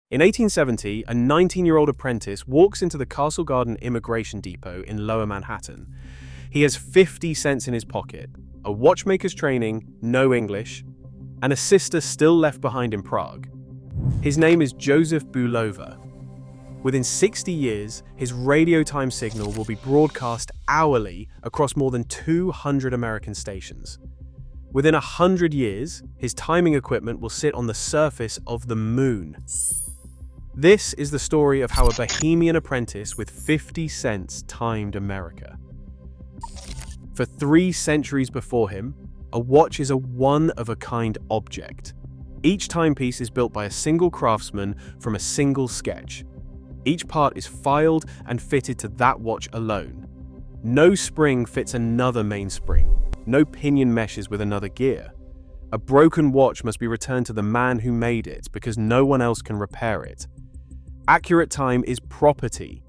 In 1870, a 19-year-old apprentice walks into the Castle Garden Immigration Depot in Lower Manhattan. He has 50 cents in his pocket, a watchmaker's training, no English, and a sister still left behind in Prague. His name is Joseph Bulova. Within 60 years, his radio time signal will be broadcast hourly across more than 200 American stations. Within 100 years, his timing equipment will sit on the surface of the moon. This is the story of how a Bohemian apprentice with 50 cents timed America. For 3 centuries before him, a watch is a one-of-a-kind object. Each timepiece is built by a single craftsman from a single sketch. Each part is filed and fitted to that watch alone. No spring fits another mainspring. No pinion meshes with another gear. A broken watch must be returned to the man who made it because no one else can repair it. Accurate time is property.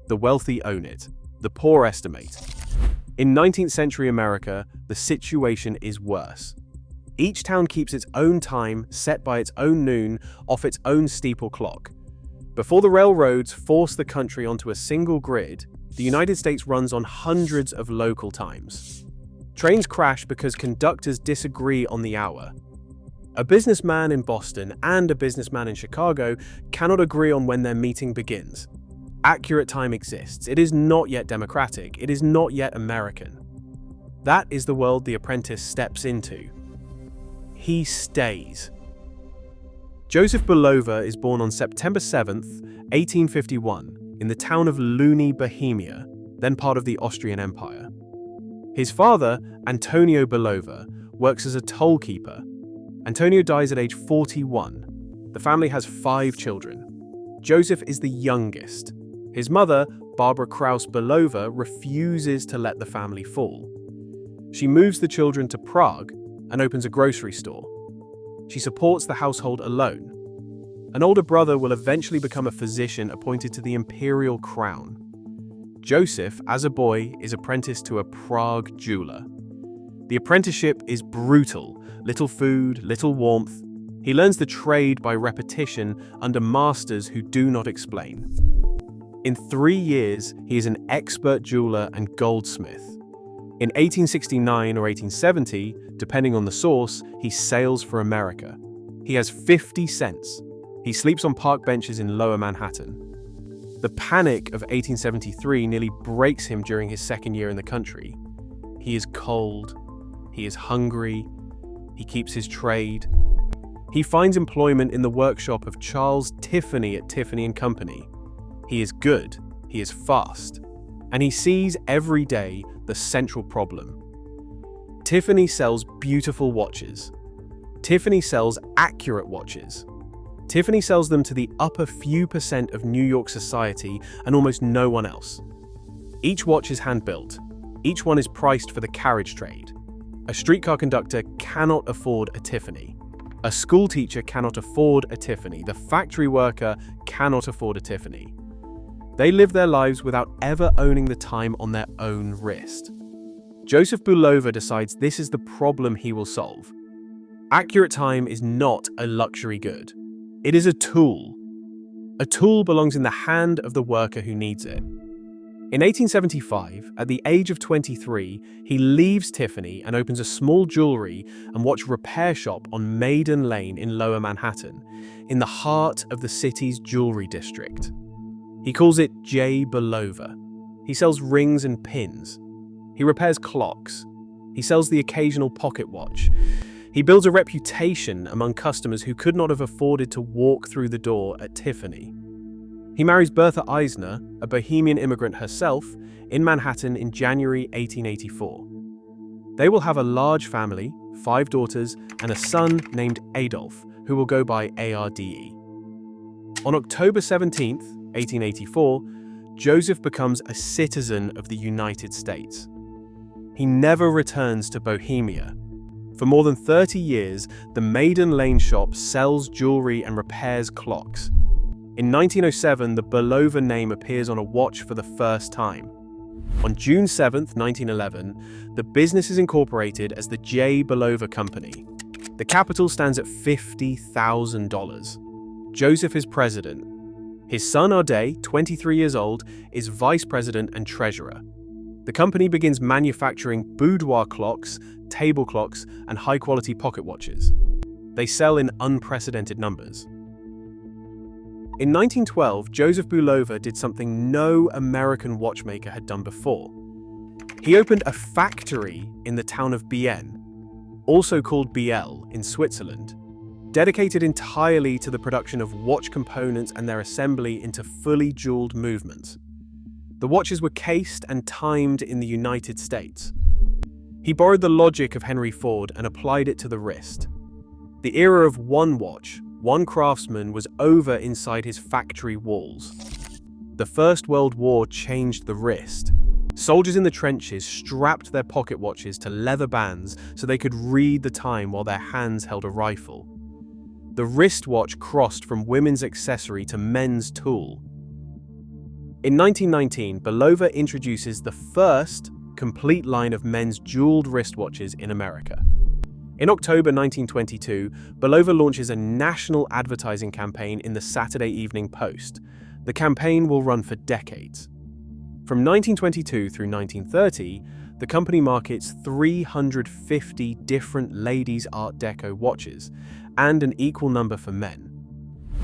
The wealthy own it. The poor estimate. In 19th century America, the situation is worse. Each town keeps its own time set by its own noon off its own steeple clock. Before the railroads force the country onto a single grid, the United States runs on hundreds of local times. Trains crash because conductors disagree on the hour. A businessman in Boston and a businessman in Chicago cannot agree on when their meeting begins. Accurate time exists. It is not yet democratic. It is not yet American. That is the world the apprentice steps into. He stays. Joseph Bulova is born on September 7th, 1851, in the town of Louny, Bohemia, then part of the Austrian Empire. His father, Antonio Bulova, works as a toll keeper. Antonio dies at age 41. The family has 5 children. Joseph is the youngest. His mother, Barbara Kraus Bulova, refuses to let the family fall. She moves the children to Prague and opens a grocery store. She supports the household alone. An older brother will eventually become a physician appointed to the imperial crown. Joseph, as a boy, is apprenticed to a Prague jeweler. The apprenticeship is brutal. Little food, little warmth. He learns the trade by repetition under masters who do not explain. In 3 years, he is an expert jeweler and goldsmith. In 1869 or 1870, depending on the source, he sails for America. He has 50 cents. He sleeps on park benches in Lower Manhattan. The panic of 1873 nearly breaks him during his second year in the country. He is cold. He is hungry. He keeps his trade. He finds employment in the workshop of Charles Tiffany at Tiffany & Company. He is good. He is fast. And he sees every day the central problem. Tiffany sells beautiful watches. Tiffany sells accurate watches. Tiffany sells them to the upper few percent of New York society and almost no one else. Each watch is hand-built. Each one is priced for the carriage trade. A streetcar conductor cannot afford a Tiffany. A school teacher cannot afford a Tiffany. The factory worker cannot afford a Tiffany. They live their lives without ever owning the time on their own wrist. Joseph Bulova decides this is the problem he will solve. Accurate time is not a luxury good. It is a tool. A tool belongs in the hand of the worker who needs it. In 1875, at the age of 23, he leaves Tiffany and opens a small jewelry and watch repair shop on Maiden Lane in Lower Manhattan, in the heart of the city's jewelry district. He calls it J. Bulova. He sells rings and pins. He repairs clocks. He sells the occasional pocket watch. He builds a reputation among customers who could not have afforded to walk through the door at Tiffany. He marries Bertha Eisner, a Bohemian immigrant herself, in Manhattan in January 1884. They will have a large family, 5 daughters, and a son named Adolf, who will go by ARDE. On October 17th, 1884, Joseph becomes a citizen of the United States. He never returns to Bohemia. For more than 30 years, the Maiden Lane shop sells jewelry and repairs clocks. In 1907, the Bulova name appears on a watch for the first time. On June 7, 1911, the business is incorporated as the J. Bulova Company. The capital stands at $50,000. Joseph is president. His son Ade, 23 years old, is vice president and treasurer. The company begins manufacturing boudoir clocks, table clocks, and high-quality pocket watches. They sell in unprecedented numbers. In 1912, Joseph Bulova did something no American watchmaker had done before. He opened a factory in the town of Bienne, also called Biel, in Switzerland, dedicated entirely to the production of watch components and their assembly into fully jeweled movements. The watches were cased and timed in the United States. He borrowed the logic of Henry Ford and applied it to the wrist. The era of one watch, one craftsman was over inside his factory walls. The First World War changed the wrist. Soldiers in the trenches strapped their pocket watches to leather bands so they could read the time while their hands held a rifle. The wristwatch crossed from women's accessory to men's tool. In 1919, Bulova introduces the first complete line of men's jeweled wristwatches in America. In October 1922, Bulova launches a national advertising campaign in the Saturday Evening Post. The campaign will run for decades. From 1922 through 1930, the company markets 350 different ladies' Art Deco watches, and an equal number for men.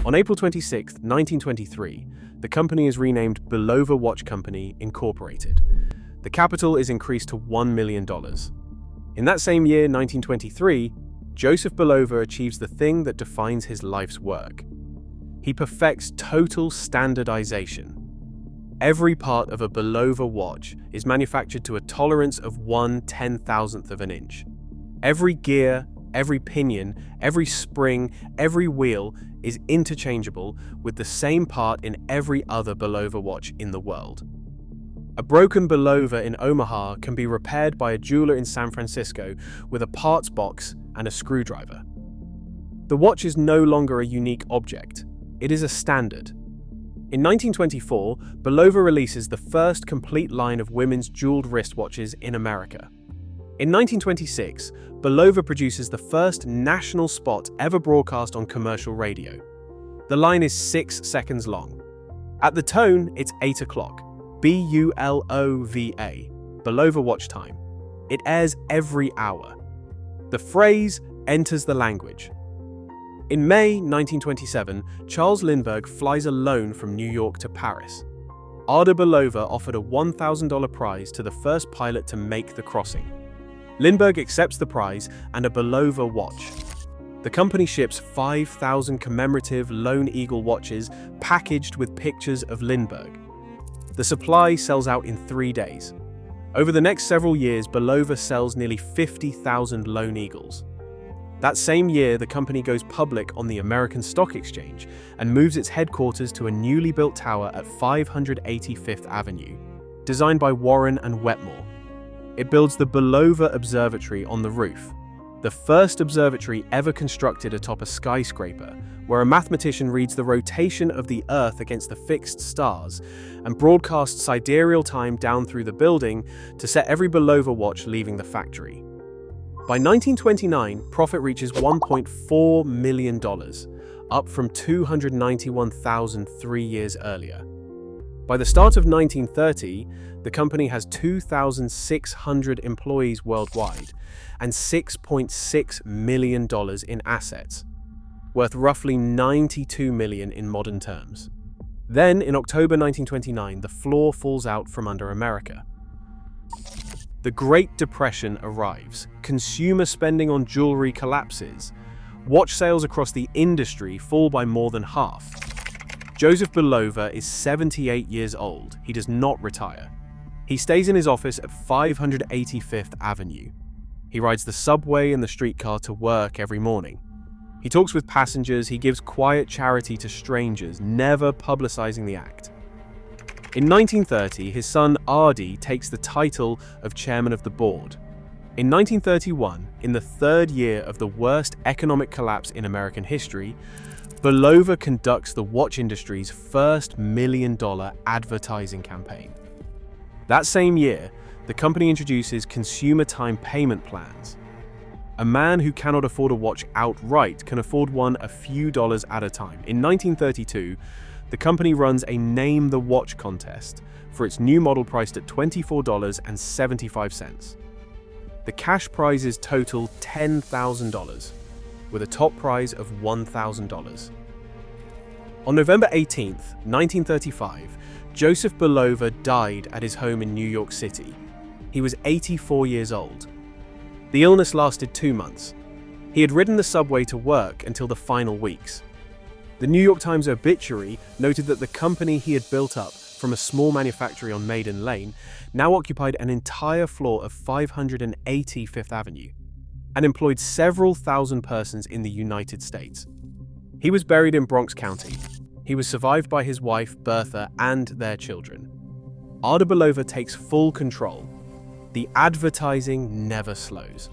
On April 26, 1923, the company is renamed Bulova Watch Company, Incorporated. The capital is increased to $1 million. In that same year, 1923, Joseph Bulova achieves the thing that defines his life's work. He perfects total standardization. Every part of a Bulova watch is manufactured to a tolerance of 1/10,000th of an inch. Every gear, every pinion, every spring, every wheel is interchangeable with the same part in every other Bulova watch in the world. A broken Bulova in Omaha can be repaired by a jeweler in San Francisco with a parts box and a screwdriver. The watch is no longer a unique object. It is a standard. In 1924, Bulova releases the first complete line of women's jeweled wristwatches in America. In 1926, Bulova produces the first national spot ever broadcast on commercial radio. The line is 6 seconds long. At the tone, it's 8 o'clock. B-U-L-O-V-A, Bulova Watch Time. It airs every hour. The phrase enters the language. In May 1927, Charles Lindbergh flies alone from New York to Paris. Ada Bulova offered a $1,000 prize to the first pilot to make the crossing. Lindbergh accepts the prize and a Bulova watch. The company ships 5,000 commemorative Lone Eagle watches packaged with pictures of Lindbergh. The supply sells out in 3 days. Over the next several years, Bulova sells nearly 50,000 Lone Eagles. That same year, the company goes public on the American Stock Exchange and moves its headquarters to a newly built tower at 585th Avenue, designed by Warren and Wetmore. It builds the Bulova Observatory on the roof, the first observatory ever constructed atop a skyscraper, where a mathematician reads the rotation of the Earth against the fixed stars and broadcasts sidereal time down through the building to set every Bulova watch leaving the factory. By 1929, profit reaches $1.4 million, up from $291,000 3 years earlier. By the start of 1930, the company has 2,600 employees worldwide and $6.6 million in assets, worth roughly $92 million in modern terms. Then, in October 1929, the floor falls out from under America. The Great Depression arrives. Consumer spending on jewelry collapses. Watch sales across the industry fall by more than half. Joseph Bulova is 78 years old. He does not retire. He stays in his office at 585th Avenue. He rides the subway and the streetcar to work every morning. He talks with passengers, he gives quiet charity to strangers, never publicizing the act. In 1930, his son Adi takes the title of chairman of the board. In 1931, in the third year of the worst economic collapse in American history, Bulova conducts the watch industry's first $1 million advertising campaign. That same year, the company introduces consumer time payment plans. A man who cannot afford a watch outright can afford one a few dollars at a time. In 1932, the company runs a Name the Watch contest for its new model priced at $24.75. The cash prizes total $10,000, with a top prize of $1,000. On November 18, 1935, Joseph Bulova died at his home in New York City. He was 84 years old. The illness lasted 2 months. He had ridden the subway to work until the final weeks. The New York Times obituary noted that the company he had built up from a small manufactory on Maiden Lane now occupied an entire floor of 580 Fifth Avenue and employed several thousand persons in the United States. He was buried in Bronx County. He was survived by his wife, Bertha, and their children. Ada Bulova takes full control. The advertising never slows.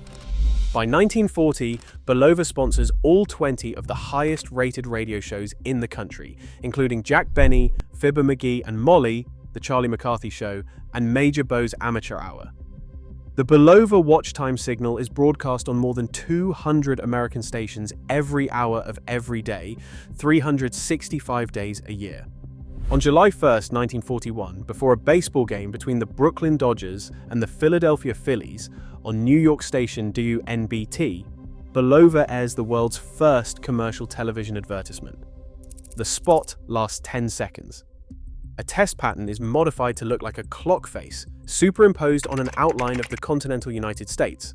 By 1940, Bulova sponsors all 20 of the highest-rated radio shows in the country, including Jack Benny, Fibber McGee and Molly, The Charlie McCarthy Show, and Major Beau's Amateur Hour. The Bulova watch time signal is broadcast on more than 200 American stations every hour of every day, 365 days a year. On July 1, 1941, before a baseball game between the Brooklyn Dodgers and the Philadelphia Phillies on New York station WNBT, Bulova airs the world's first commercial television advertisement. The spot lasts 10 seconds. A test pattern is modified to look like a clock face, superimposed on an outline of the continental United States.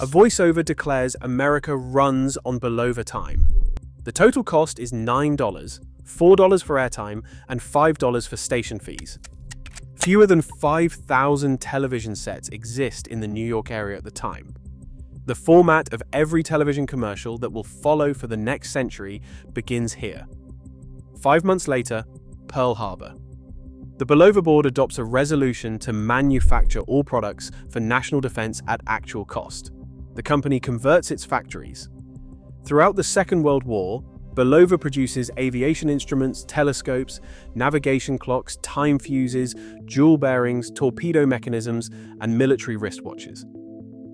A voiceover declares America runs on Bulova time. The total cost is $9, $4 for airtime, and $5 for station fees. Fewer than 5,000 television sets exist in the New York area at the time. The format of every television commercial that will follow for the next century begins here. 5 months later, Pearl Harbor. The Bulova board adopts a resolution to manufacture all products for national defense at actual cost. The company converts its factories. Throughout the Second World War, Bulova produces aviation instruments, telescopes, navigation clocks, time fuses, jewel bearings, torpedo mechanisms, and military wristwatches.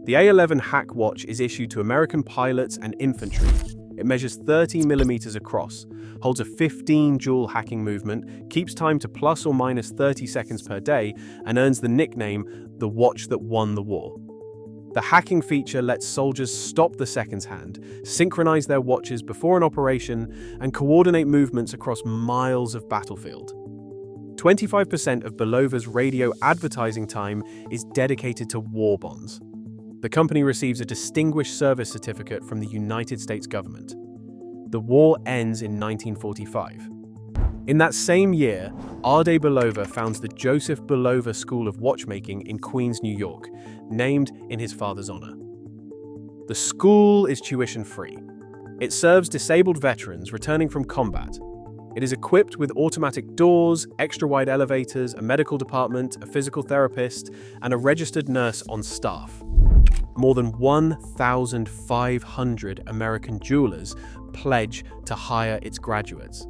The A11 Hack watch is issued to American pilots and infantry. It measures 30 millimeters across, holds a 15 joule hacking movement, keeps time to plus or minus 30 seconds per day, and earns the nickname the watch that won the war. The hacking feature lets soldiers stop the seconds hand, synchronize their watches before an operation, and coordinate movements across miles of battlefield. 25% of Bulova's radio advertising time is dedicated to war bonds. The company receives a Distinguished Service Certificate from the United States government. The war ends in 1945. In that same year, Ada Bulova founds the Joseph Bulova School of Watchmaking in Queens, New York, named in his father's honor. The school is tuition-free. It serves disabled veterans returning from combat. It is equipped with automatic doors, extra-wide elevators, a medical department, a physical therapist, and a registered nurse on staff. More than 1,500 American jewelers pledge to hire its graduates.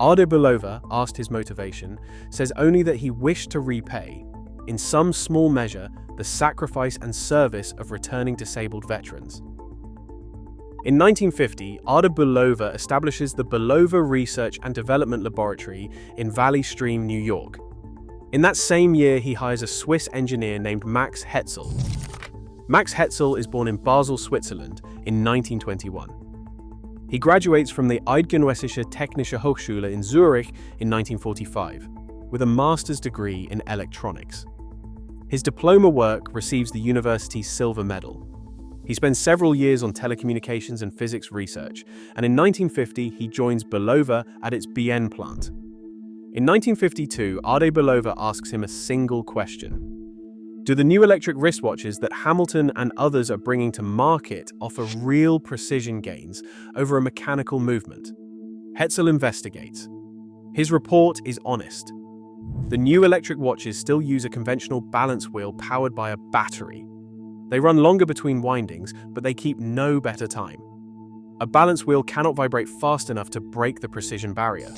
Ada Bulova, asked his motivation, says only that he wished to repay, in some small measure, the sacrifice and service of returning disabled veterans. In 1950, Ada Bulova establishes the Bulova Research and Development Laboratory in Valley Stream, New York. In that same year, he hires a Swiss engineer named Max Hetzel. Max Hetzel is born in Basel, Switzerland, in 1921. He graduates from the Eidgenössische Technische Hochschule in Zurich in 1945, with a master's degree in electronics. His diploma work receives the university's silver medal. He spends several years on telecommunications and physics research, and in 1950 he joins Bulova at its Bienne plant. In 1952, Ada Bulova asks him a single question. Do the new electric wristwatches that Hamilton and others are bringing to market offer real precision gains over a mechanical movement? Hetzel investigates. His report is honest. The new electric watches still use a conventional balance wheel powered by a battery. They run longer between windings, but they keep no better time. A balance wheel cannot vibrate fast enough to break the precision barrier.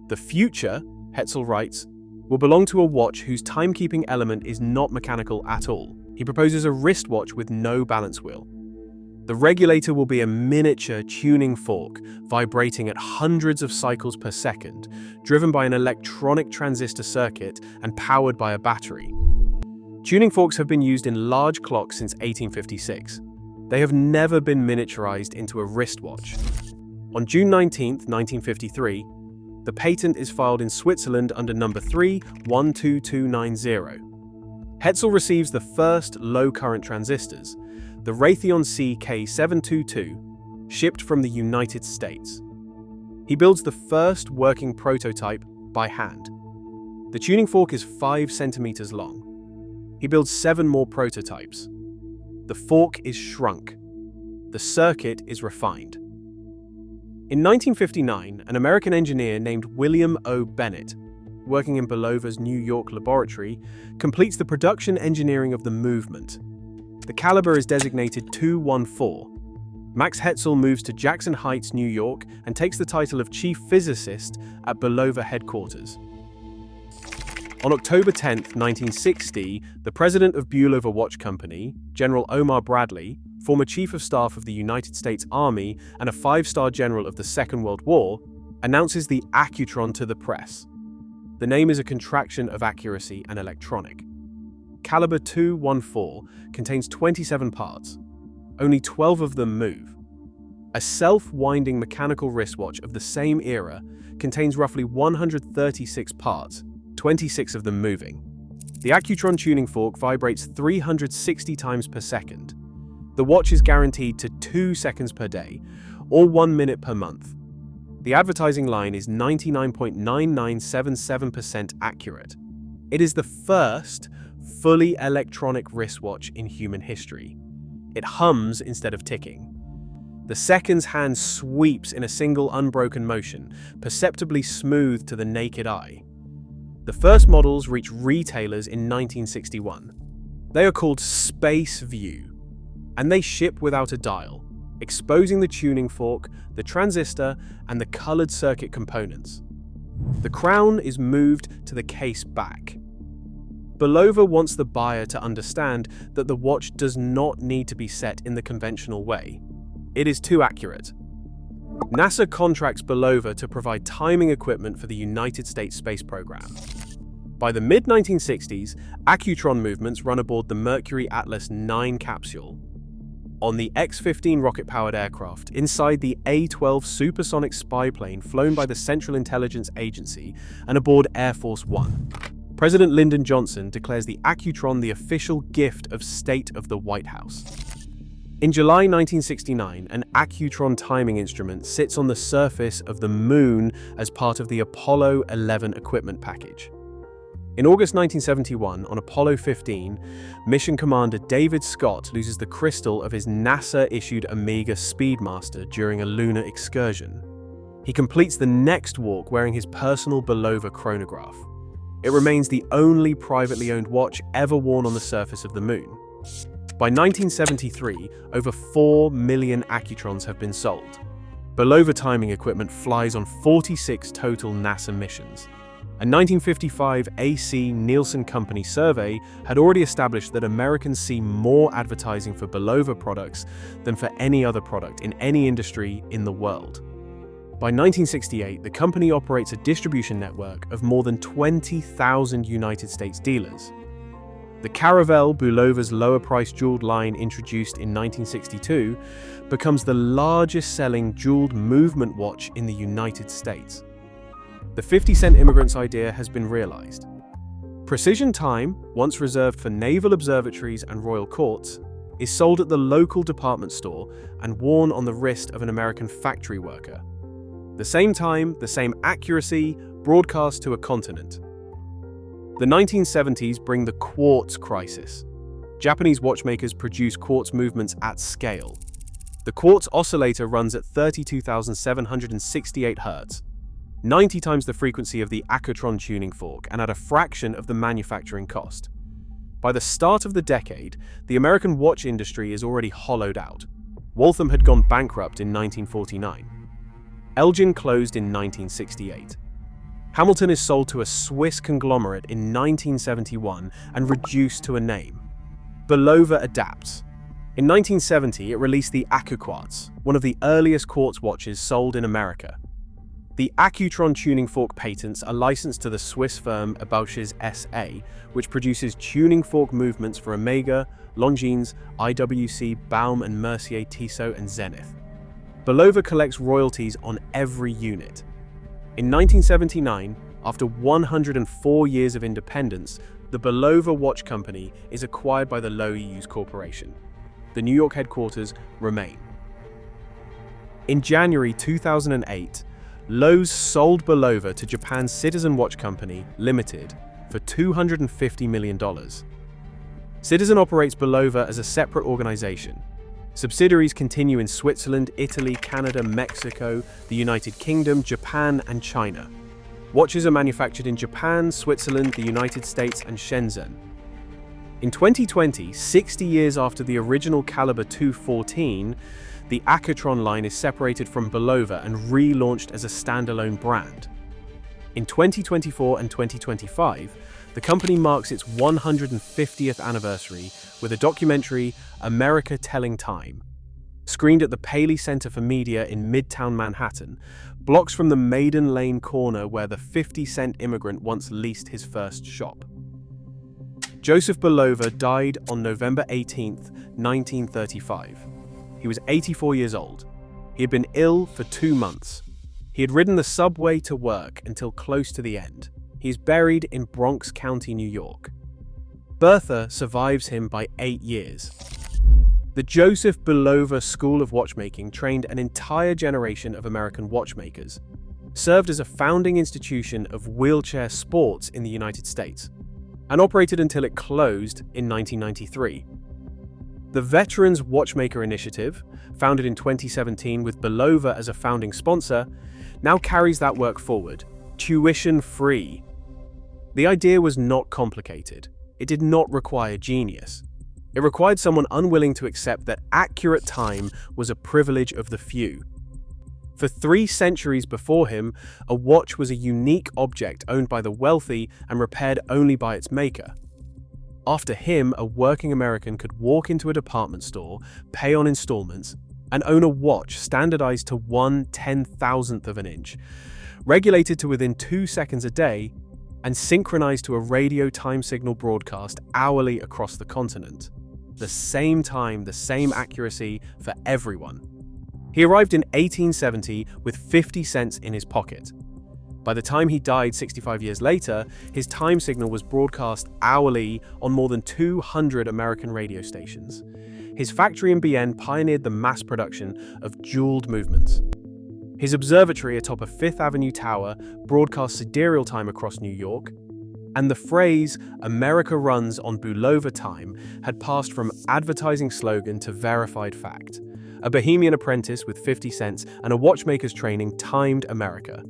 The future, Hetzel writes, will belong to a watch whose timekeeping element is not mechanical at all. He proposes a wristwatch with no balance wheel. The regulator will be a miniature tuning fork vibrating at hundreds of cycles per second, driven by an electronic transistor circuit and powered by a battery. Tuning forks have been used in large clocks since 1856. They have never been miniaturized into a wristwatch. On June 19, 1953, the patent is filed in Switzerland under number 312290. Hetzel receives the first low-current transistors, the Raytheon CK722, shipped from the United States. He builds the first working prototype by hand. The tuning fork is 5 centimeters long. He builds 7 more prototypes. The fork is shrunk. The circuit is refined. In 1959, an American engineer named William O. Bennett, working in Bulova's New York laboratory, completes the production engineering of the movement. The caliber is designated 214. Max Hetzel moves to Jackson Heights, New York, and takes the title of chief physicist at Bulova headquarters. On October 10, 1960, the president of Bulova Watch Company, General Omar Bradley, former chief of staff of the United States Army and a 5-star general of the Second World War, announces the Accutron to the press. The name is a contraction of accuracy and electronic. Caliber 214 contains 27 parts. Only 12 of them move. A self-winding mechanical wristwatch of the same era contains roughly 136 parts, 26 of them moving. The Accutron tuning fork vibrates 360 times per second. The watch is guaranteed to 2 seconds per day, or 1 minute per month. The advertising line is 99.9977% accurate. It is the first fully electronic wristwatch in human history. It hums instead of ticking. The seconds hand sweeps in a single unbroken motion, perceptibly smooth to the naked eye. The first models reach retailers in 1961. They are called Space View, and they ship without a dial, exposing the tuning fork, the transistor, and the colored circuit components. The crown is moved to the case back. Bulova wants the buyer to understand that the watch does not need to be set in the conventional way. It is too accurate. NASA contracts Bulova to provide timing equipment for the United States space program. By the mid-1960s, Accutron movements run aboard the Mercury Atlas 9 capsule, on the X-15 rocket-powered aircraft, inside the A-12 supersonic spy plane flown by the Central Intelligence Agency, and aboard Air Force One. President Lyndon Johnson declares the Accutron the official gift of state of the White House. In July 1969, an Accutron timing instrument sits on the surface of the Moon as part of the Apollo 11 equipment package. In August 1971, on Apollo 15, Mission Commander David Scott loses the crystal of his NASA-issued Omega Speedmaster during a lunar excursion. He completes the next walk wearing his personal Bulova chronograph. It remains the only privately owned watch ever worn on the surface of the Moon. By 1973, over 4 million Accutrons have been sold. Bulova timing equipment flies on 46 total NASA missions. A 1955 AC Nielsen Company survey had already established that Americans see more advertising for Bulova products than for any other product in any industry in the world. By 1968, the company operates a distribution network of more than 20,000 United States dealers. The Caravelle, Bulova's lower-priced jeweled line introduced in 1962, becomes the largest-selling jeweled movement watch in the United States. The 50-cent Immigrant's idea has been realized. Precision time, once reserved for naval observatories and royal courts, is sold at the local department store and worn on the wrist of an American factory worker. The same time, the same accuracy, broadcast to a continent. The 1970s bring the quartz crisis. Japanese watchmakers produce quartz movements at scale. The quartz oscillator runs at 32,768 Hz, 90 times the frequency of the Accutron tuning fork and at a fraction of the manufacturing cost. By the start of the decade, the American watch industry is already hollowed out. Waltham had gone bankrupt in 1949. Elgin closed in 1968. Hamilton is sold to a Swiss conglomerate in 1971 and reduced to a name. Bulova adapts. In 1970, it released the Accutron, one of the earliest quartz watches sold in America. The Accutron tuning fork patents are licensed to the Swiss firm Bohemia SA, which produces tuning fork movements for Omega, Longines, IWC, Baum and Mercier, Tissot and Zenith. Bulova collects royalties on every unit. In 1979, after 104 years of independence, the Bulova Watch Company is acquired by the Loews Corporation. The New York headquarters remain. In January 2008, Loews sold Bulova to Japan's Citizen Watch Company, Limited, for $250 million. Citizen operates Bulova as a separate organization. Subsidiaries continue in Switzerland, Italy, Canada, Mexico, the United Kingdom, Japan, and China. Watches are manufactured in Japan, Switzerland, the United States, and Shenzhen. In 2020, 60 years after the original Caliber 214, the Accutron line is separated from Bulova and relaunched as a standalone brand. In 2024 and 2025, the company marks its 150th anniversary with a documentary, America Telling Time. Screened at the Paley Center for Media in Midtown Manhattan, blocks from the Maiden Lane corner where the 50-cent immigrant once leased his first shop. Joseph Bulova died on November 18, 1935. He was 84 years old. He had been ill for 2 months. He had ridden the subway to work until close to the end. He is buried in Bronx County, New York. Bertha survives him by 8 years. The Joseph Bulova School of Watchmaking trained an entire generation of American watchmakers, served as a founding institution of wheelchair sports in the United States, and operated until it closed in 1993. The Veterans Watchmaker Initiative, founded in 2017 with Bulova as a founding sponsor, now carries that work forward, tuition-free. The idea was not complicated. It did not require genius. It required someone unwilling to accept that accurate time was a privilege of the few. For 3 centuries before him, a watch was a unique object owned by the wealthy and repaired only by its maker. After him, a working American could walk into a department store, pay on installments, and own a watch standardized to 1/10,000th of an inch, regulated to within 2 seconds a day, and synchronized to a radio time signal broadcast hourly across the continent. The same time, the same accuracy for everyone. He arrived in 1870 with 50 cents in his pocket. By the time he died 65 years later, his time signal was broadcast hourly on more than 200 American radio stations. His factory in Bienne pioneered the mass production of jeweled movements. His observatory atop a Fifth Avenue tower broadcast sidereal time across New York, and the phrase, "America runs on Bulova time," had passed from advertising slogan to verified fact. A Bohemian apprentice with 50 cents and a watchmaker's training timed America.